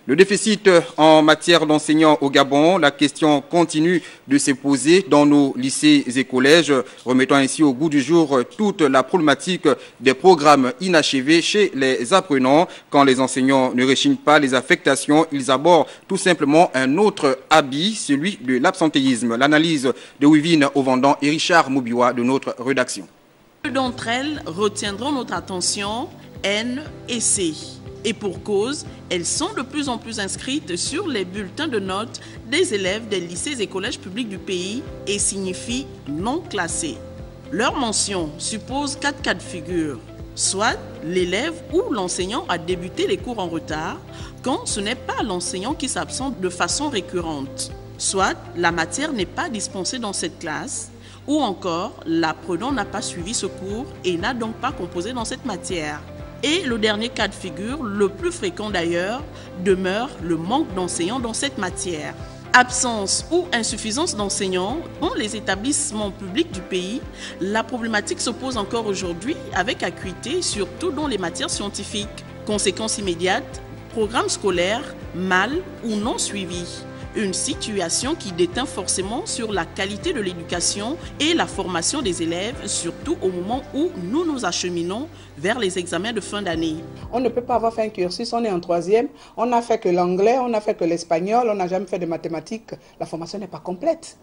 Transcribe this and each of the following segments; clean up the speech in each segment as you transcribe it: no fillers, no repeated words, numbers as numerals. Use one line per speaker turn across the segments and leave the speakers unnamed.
Le déficit en matière d'enseignants au Gabon, la question continue de se poser dans nos lycées et collèges, remettant ainsi au goût du jour toute la problématique des programmes inachevés chez les apprenants. Quand les enseignants ne rechignent pas les affectations, ils abordent tout simplement un autre habit, celui de l'absentéisme. L'analyse de Wivine Ovendant et Richard Moubiwa de notre rédaction.
Deux d'entre elles retiendront notre attention, N et C. Et pour cause, elles sont de plus en plus inscrites sur les bulletins de notes des élèves des lycées et collèges publics du pays et signifient non classés. Leur mention suppose 4 cas de figure. Soit l'élève ou l'enseignant a débuté les cours en retard, quand ce n'est pas l'enseignant qui s'absente de façon récurrente. Soit la matière n'est pas dispensée dans cette classe, ou encore l'apprenant n'a pas suivi ce cours et n'a donc pas composé dans cette matière. Et le dernier cas de figure, le plus fréquent d'ailleurs, demeure le manque d'enseignants dans cette matière. Absence ou insuffisance d'enseignants dans les établissements publics du pays, la problématique se pose encore aujourd'hui avec acuité, surtout dans les matières scientifiques. Conséquence immédiate, programme scolaire mal ou non suivi. Une situation qui déteint forcément sur la qualité de l'éducation et la formation des élèves, surtout au moment où nous nous acheminons vers les examens de fin d'année.
On ne peut pas avoir fait un cursus, on est en troisième, on n'a fait que l'anglais, on n'a fait que l'espagnol, on n'a jamais fait de mathématiques, la formation n'est pas complète.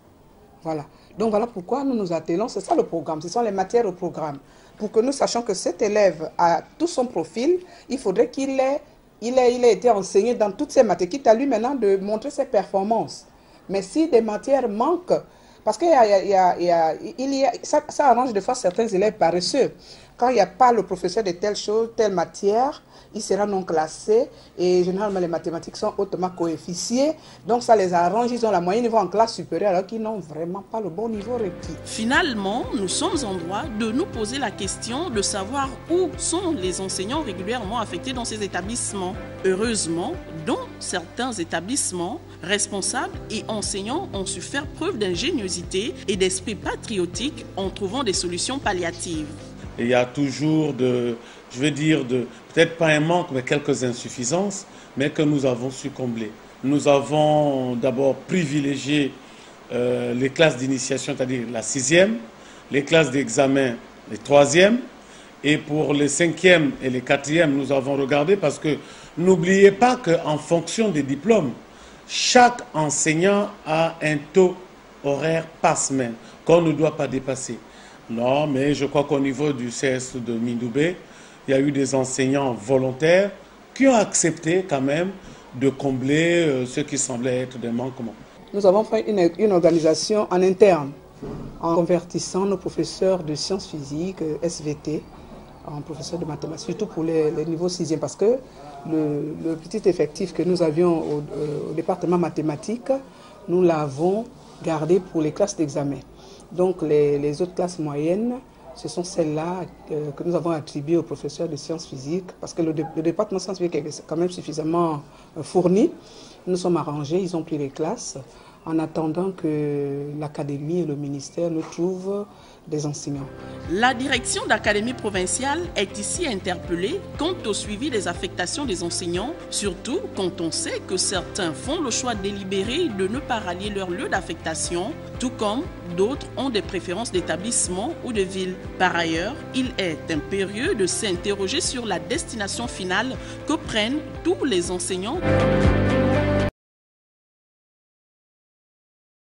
Voilà. Donc voilà pourquoi nous nous attelons, c'est ça le programme, ce sont les matières au programme. Pour que nous sachions que cet élève a tout son profil, il faudrait qu'il ait Il a été enseigné dans toutes ces matières, quitte à lui maintenant de montrer ses performances. Mais si des matières manquent, parce que ça arrange des fois certains élèves paresseux. Quand il n'y a pas le professeur de telle chose, telle matière, il sera non classé et généralement les mathématiques sont hautement coefficiées. Donc ça les arrange, ils ont la moyenne, ils vont en classe supérieure alors qu'ils n'ont vraiment pas le bon niveau requis.
Finalement, nous sommes en droit de nous poser la question de savoir où sont les enseignants régulièrement affectés dans ces établissements. Heureusement, dans certains établissements, responsables et enseignants ont su faire preuve d'ingéniosité et d'esprit patriotique en trouvant des solutions palliatives.
Il y a toujours peut-être pas un manque, mais quelques insuffisances, mais que nous avons su combler. Nous avons d'abord privilégié les classes d'initiation, c'est-à-dire la 6e, les classes d'examen, les 3e, et pour les 5e et les 4e, nous avons regardé parce que n'oubliez pas qu'en fonction des diplômes, chaque enseignant a un taux horaire par semaine qu'on ne doit pas dépasser. Non, mais je crois qu'au niveau du CS de Mindoubé, il y a eu des enseignants volontaires qui ont accepté quand même de combler ce qui semblait être des manquements.
Nous avons fait une organisation en interne en convertissant nos professeurs de sciences physiques, SVT, en professeurs de mathématiques, surtout pour les niveaux 6e, parce que le petit effectif que nous avions au département mathématiques, nous l'avons gardé pour les classes d'examen. Donc les autres classes moyennes, ce sont celles-là que nous avons attribuées aux professeurs de sciences physiques, parce que le département de sciences physiques est quand même suffisamment fourni. Nous sommes arrangés, ils ont pris les classes, en attendant que l'académie et le ministère nous trouvent des enseignants.
La direction d'académie provinciale est ici interpellée quant au suivi des affectations des enseignants, surtout quand on sait que certains font le choix délibéré de ne pas rallier leur lieu d'affectation, tout comme d'autres ont des préférences d'établissement ou de ville. Par ailleurs, il est impérieux de s'interroger sur la destination finale que prennent tous les enseignants.